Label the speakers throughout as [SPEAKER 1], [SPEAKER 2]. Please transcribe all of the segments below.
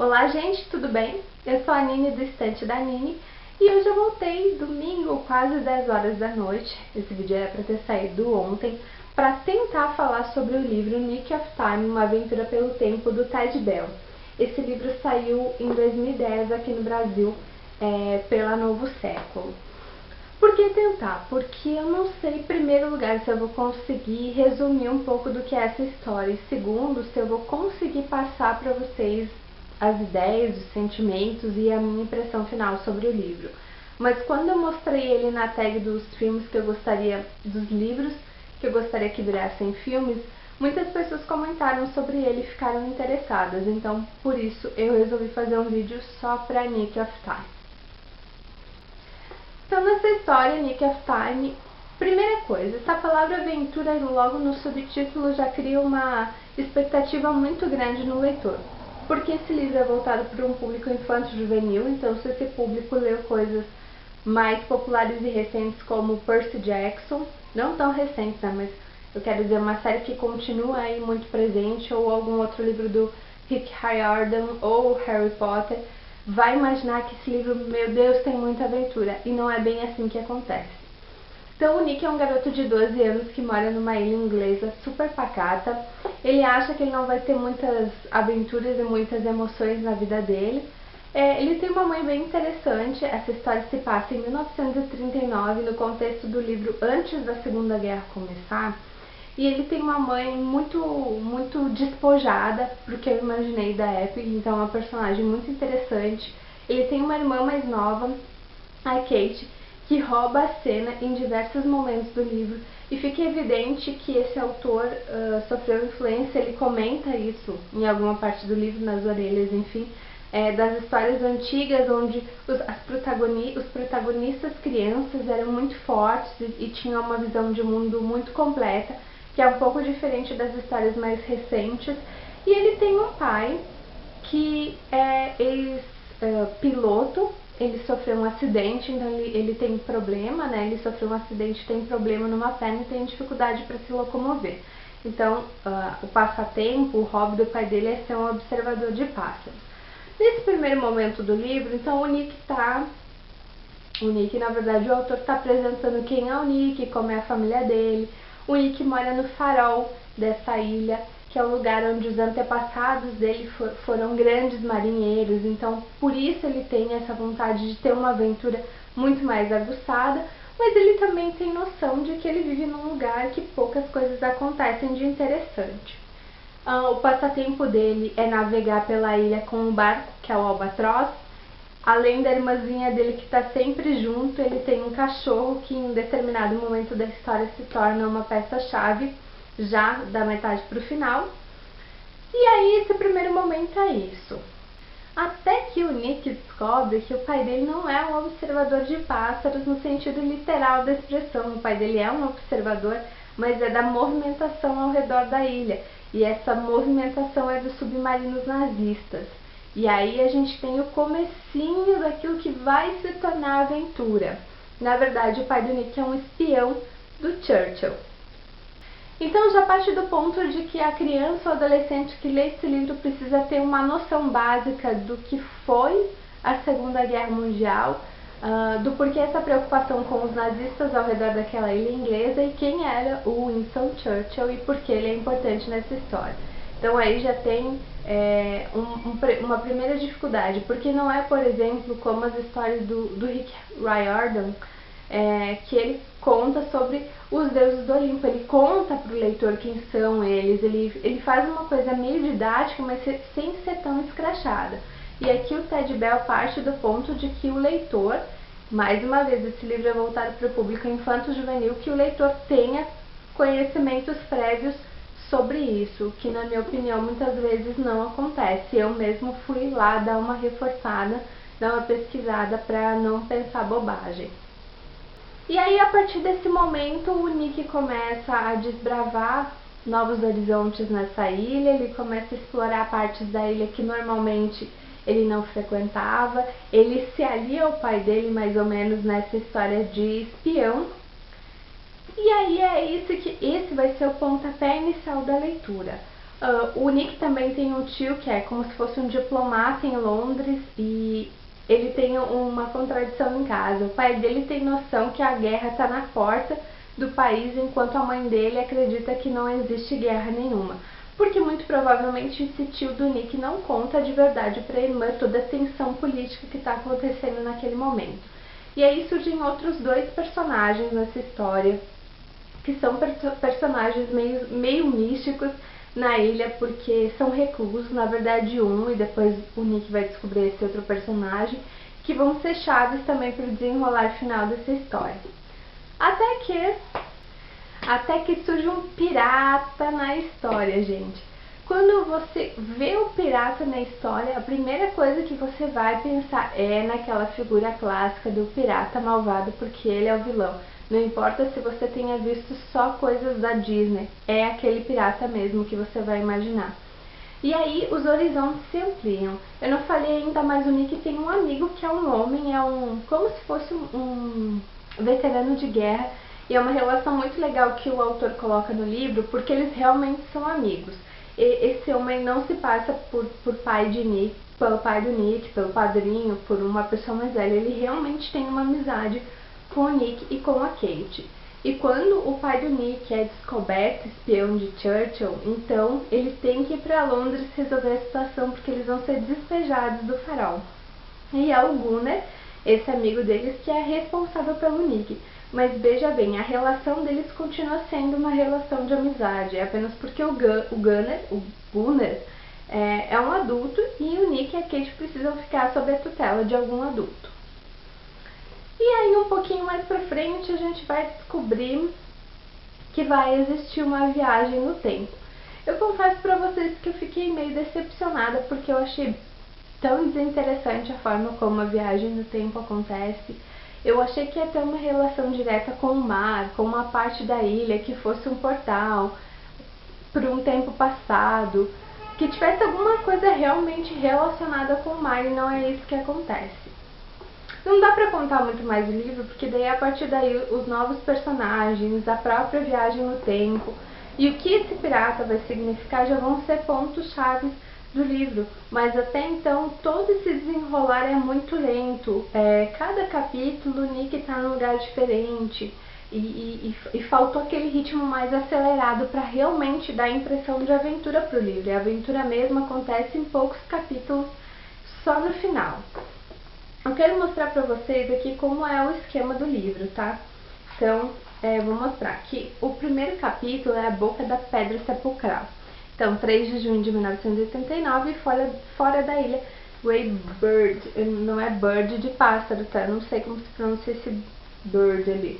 [SPEAKER 1] Olá gente, tudo bem? Eu sou a Nini do Estante da Nini e hoje eu voltei domingo, quase 10 horas da noite. Esse vídeo era para ter saído ontem, para tentar falar sobre o livro Nick of Time, Uma Aventura pelo Tempo, do Ted Bell. Esse livro saiu em 2010 aqui no Brasil, pela Novo Século. Por que tentar? Porque eu não sei, em primeiro lugar, se eu vou conseguir resumir um pouco do que é essa história, e segundo, se eu vou conseguir passar para vocês as ideias, os sentimentos e a minha impressão final sobre o livro. Mas quando eu mostrei ele na tag dos filmes que eu gostaria, dos livros que eu gostaria que virassem filmes, muitas pessoas comentaram sobre ele e ficaram interessadas, então por isso eu resolvi fazer um vídeo só para Nick of Time. Então, nessa história, Nick of Time, primeira coisa, essa palavra aventura logo no subtítulo já cria uma expectativa muito grande no leitor. Porque esse livro é voltado para um público infanto-juvenil, então se esse público leu coisas mais populares e recentes como Percy Jackson, não tão recentes, né, mas eu quero dizer uma série que continua aí muito presente, ou algum outro livro do Rick Riordan ou Harry Potter, vai imaginar que esse livro, meu Deus, tem muita aventura, e não é bem assim que acontece. Então o Nick é um garoto de 12 anos que mora numa ilha inglesa super pacata. Ele acha que ele não vai ter muitas aventuras e muitas emoções na vida dele. Ele tem uma mãe bem interessante. Essa história se passa em 1939, no contexto do livro antes da Segunda Guerra começar. E ele tem uma mãe muito despojada, pro que eu imaginei da época, então é uma personagem muito interessante. Ele tem uma irmã mais nova, a Kate, que rouba a cena em diversos momentos do livro, e fica evidente que esse autor sofreu influência. Ele comenta isso em alguma parte do livro, nas orelhas, enfim, das histórias antigas, onde os protagonistas crianças eram muito fortes e tinham uma visão de mundo muito completa, que é um pouco diferente das histórias mais recentes. E ele tem um pai que é ex-piloto, ele sofreu um acidente, então ele tem problema, né? Ele sofreu um acidente, tem problema numa perna e tem dificuldade para se locomover. Então, o passatempo, o hobby do pai dele é ser um observador de pássaros. Nesse primeiro momento do livro, então, na verdade, o autor está apresentando quem é o Nick, como é a família dele. O Nick mora no farol dessa ilha, que é o lugar onde os antepassados dele foram grandes marinheiros, então por isso ele tem essa vontade de ter uma aventura muito mais aguçada, mas ele também tem noção de que ele vive num lugar que poucas coisas acontecem de interessante. O passatempo dele é navegar pela ilha com um barco, que é o Albatross. Além da irmãzinha dele que está sempre junto, ele tem um cachorro que em um determinado momento da história se torna uma peça-chave, já da metade para o final. E aí esse primeiro momento é isso. Até que o Nick descobre que o pai dele não é um observador de pássaros no sentido literal da expressão. O pai dele é um observador, mas é da movimentação ao redor da ilha. E essa movimentação é dos submarinos nazistas. E aí a gente tem o comecinho daquilo que vai se tornar a aventura. Na verdade, o pai do Nick é um espião do Churchill. Então já parte do ponto de que a criança ou adolescente que lê esse livro precisa ter uma noção básica do que foi a Segunda Guerra Mundial, do porquê essa preocupação com os nazistas ao redor daquela ilha inglesa e quem era o Winston Churchill e por que ele é importante nessa história. Então aí já tem uma primeira dificuldade, porque não é, por exemplo, como as histórias do Rick Riordan, que ele conta sobre os deuses do Olimpo. Ele conta para o leitor quem são eles, ele faz uma coisa meio didática, mas sem ser tão escrachada. E aqui o Ted Bell parte do ponto de que o leitor, mais uma vez, esse livro é voltado para o público infanto-juvenil, que o leitor tenha conhecimentos prévios sobre isso, que na minha opinião muitas vezes não acontece. Eu mesmo fui lá dar uma reforçada, dar uma pesquisada para não pensar bobagem. E aí a partir desse momento o Nick começa a desbravar novos horizontes nessa ilha, ele começa a explorar partes da ilha que normalmente ele não frequentava, ele se alia ao pai dele mais ou menos nessa história de espião. E aí esse vai ser o pontapé inicial da leitura. O Nick também tem um tio que é como se fosse um diplomata em Londres e ele tem uma contradição em casa. O pai dele tem noção que a guerra está na porta do país, enquanto a mãe dele acredita que não existe guerra nenhuma. Porque muito provavelmente esse tio do Nick não conta de verdade para a irmã toda a tensão política que está acontecendo naquele momento. E aí surgem outros dois personagens nessa história, que são personagens meio místicos na ilha, porque são reclusos, na verdade e depois o Nick vai descobrir esse outro personagem, que vão ser chaves também para o desenrolar final dessa história. Até que surge um pirata na história, gente. Quando você vê o pirata na história, a primeira coisa que você vai pensar é naquela figura clássica do pirata malvado, porque ele é o vilão. Não importa se você tenha visto só coisas da Disney, é aquele pirata mesmo que você vai imaginar. E aí os horizontes se ampliam. Eu não falei ainda, mas o Nick tem um amigo que é um homem, como se fosse um veterano de guerra, e é uma relação muito legal que o autor coloca no livro, porque eles realmente são amigos. E esse homem não se passa por pai de Nick, pelo pai do Nick, pelo padrinho, por uma pessoa mais velha. Ele realmente tem uma amizade com o Nick e com a Kate. E quando o pai do Nick é descoberto espião de Churchill, então ele tem que ir para Londres resolver a situação, porque eles vão ser despejados do farol. E é o Gunnar, esse amigo deles, que é responsável pelo Nick. Mas veja bem, a relação deles continua sendo uma relação de amizade, é apenas porque o Gunnar é um adulto e o Nick e a Kate precisam ficar sob a tutela de algum adulto. E aí um pouquinho mais pra frente a gente vai descobrir que vai existir uma viagem no tempo. Eu confesso pra vocês que eu fiquei meio decepcionada, porque eu achei tão desinteressante a forma como a viagem no tempo acontece. Eu achei que ia ter uma relação direta com o mar, com uma parte da ilha que fosse um portal para um tempo passado, que tivesse alguma coisa realmente relacionada com o mar, e não é isso que acontece. Não dá pra contar muito mais do livro, porque daí a partir daí os novos personagens, a própria viagem no tempo e o que esse pirata vai significar já vão ser pontos-chave do livro, mas até então todo esse desenrolar é muito lento. Cada capítulo o Nick está num lugar diferente e faltou aquele ritmo mais acelerado para realmente dar a impressão de aventura para o livro. E a aventura mesmo acontece em poucos capítulos, só no final. Eu quero mostrar para vocês aqui como é o esquema do livro, tá? Então, vou mostrar que o primeiro capítulo é a Boca da Pedra Sepulcral. Então, 3 de junho de 1989, fora da ilha Greybird. Não é bird de pássaro, tá? Não sei como se pronuncia esse bird ali.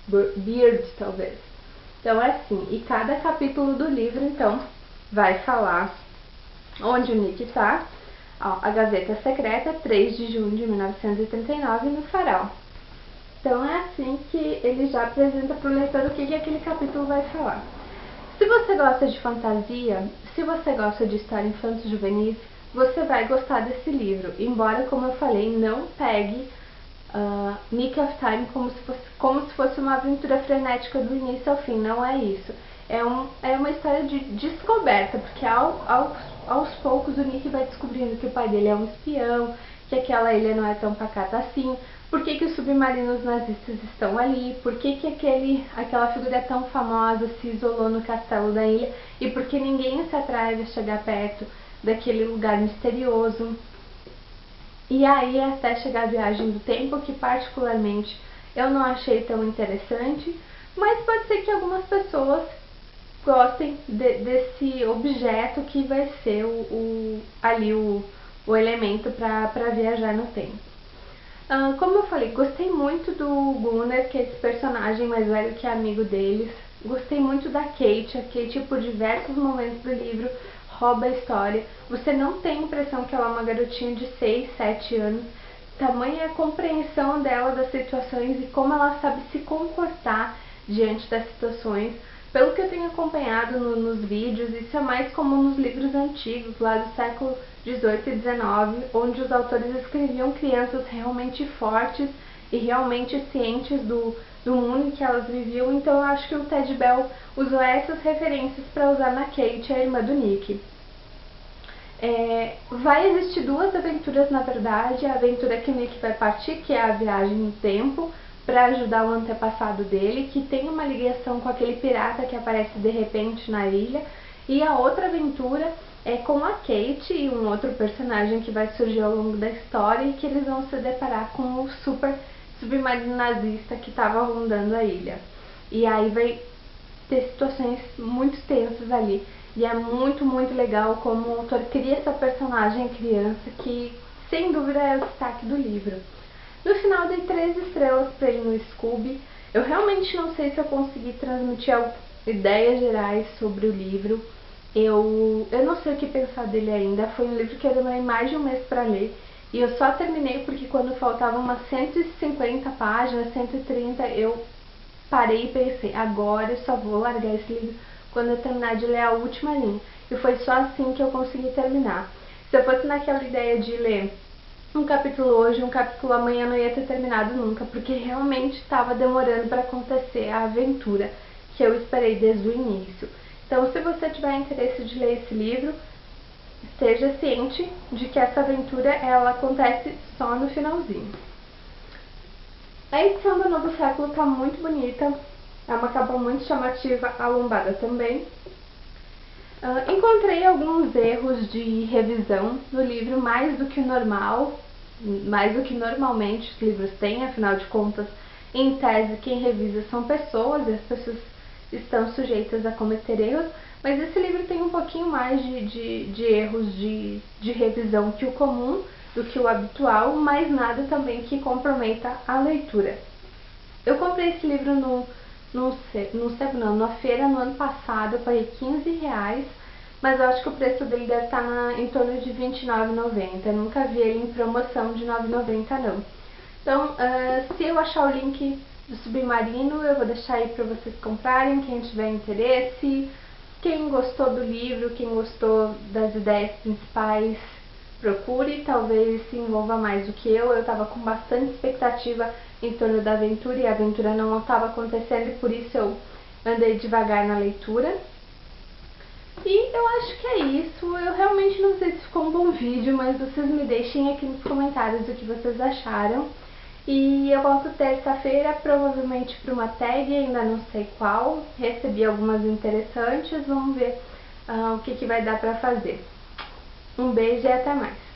[SPEAKER 1] Beard, talvez. Então, é assim. E cada capítulo do livro, então, vai falar onde o Nick tá. Ó, a Gaveta Secreta, 3 de junho de 1989, no Farol. Então, é assim que ele já apresenta para o leitor o que aquele capítulo vai falar. Se você gosta de fantasia, se você gosta de história infanto-juvenis, você vai gostar desse livro. Embora, como eu falei, não pegue Nick of Time como se fosse uma aventura frenética do início ao fim. Não é isso. É uma história de descoberta, porque aos poucos o Nick vai descobrindo que o pai dele é um espião, que aquela ilha não é tão pacata assim, por que os submarinos nazistas estão ali, por que aquela figura tão famosa se isolou no castelo da ilha e por que ninguém se atreve a chegar perto daquele lugar misterioso. E aí até chegar a viagem do tempo, que particularmente eu não achei tão interessante, mas pode ser que algumas pessoas gostem desse objeto que vai ser o elemento para viajar no tempo. Como eu falei, gostei muito do Gunnar, que é esse personagem mais velho que é amigo deles. Gostei muito da Kate. A Kate, por diversos momentos do livro, rouba a história. Você não tem a impressão que ela é uma garotinha de 6, 7 anos. Tamanha a compreensão dela das situações e como ela sabe se comportar diante das situações. Pelo que eu tenho acompanhado nos vídeos, isso é mais comum nos livros antigos, lá do século XVIII e XIX, onde os autores escreviam crianças realmente fortes e realmente cientes do mundo em que elas viviam. Então eu acho que o Ted Bell usou essas referências para usar na Kate, a irmã do Nick. Vai existir duas aventuras, na verdade. A aventura que o Nick vai partir, que é a viagem no tempo, para ajudar o antepassado dele, que tem uma ligação com aquele pirata que aparece de repente na ilha. E a outra aventura é com a Kate e um outro personagem que vai surgir ao longo da história, e que eles vão se deparar com o super submarino nazista que estava rondando a ilha. E aí vai ter situações muito tensas ali. E é muito, muito legal como o autor cria essa personagem criança, que sem dúvida é o destaque do livro. No final dei 3 estrelas para ele no Scooby. Eu realmente não sei se eu consegui transmitir ideias gerais sobre o livro. Eu não sei o que pensar dele ainda. Foi um livro que eu demorei mais de um mês para ler. E eu só terminei porque quando faltavam umas 150 páginas, 130, eu parei e pensei, agora eu só vou largar esse livro quando eu terminar de ler a última linha. E foi só assim que eu consegui terminar. Se eu fosse naquela ideia de ler um capítulo hoje, um capítulo amanhã, não ia ter terminado nunca, porque realmente estava demorando para acontecer a aventura que eu esperei desde o início. Então, se você tiver interesse de ler esse livro, esteja ciente de que essa aventura ela acontece só no finalzinho. A edição do Novo Século está muito bonita, é uma capa muito chamativa, a lombada também. Encontrei alguns erros de revisão no livro, mais do que o normal, mais do que normalmente os livros têm, afinal de contas, em tese, quem revisa são pessoas e as pessoas estão sujeitas a cometer erros, mas esse livro tem um pouquinho mais de erros de revisão que o comum, do que o habitual, mas nada também que comprometa a leitura. Eu comprei esse livro numa feira no ano passado, eu paguei R$15, mas eu acho que o preço dele deve estar em torno de R$29,90. Eu nunca vi ele em promoção de R$9,90 não. Então, se eu achar o link do Submarino, eu vou deixar aí para vocês comprarem, quem tiver interesse. Quem gostou do livro, quem gostou das ideias principais, procure, talvez se envolva mais do que eu. Eu estava com bastante expectativa em torno da aventura e a aventura não estava acontecendo, e por isso eu andei devagar na leitura. E eu acho que é isso. Eu realmente não sei se ficou um bom vídeo, mas vocês me deixem aqui nos comentários o que vocês acharam. E eu volto terça-feira, provavelmente para uma tag, ainda não sei qual. Recebi algumas interessantes, vamos ver o que vai dar para fazer. Um beijo e até mais!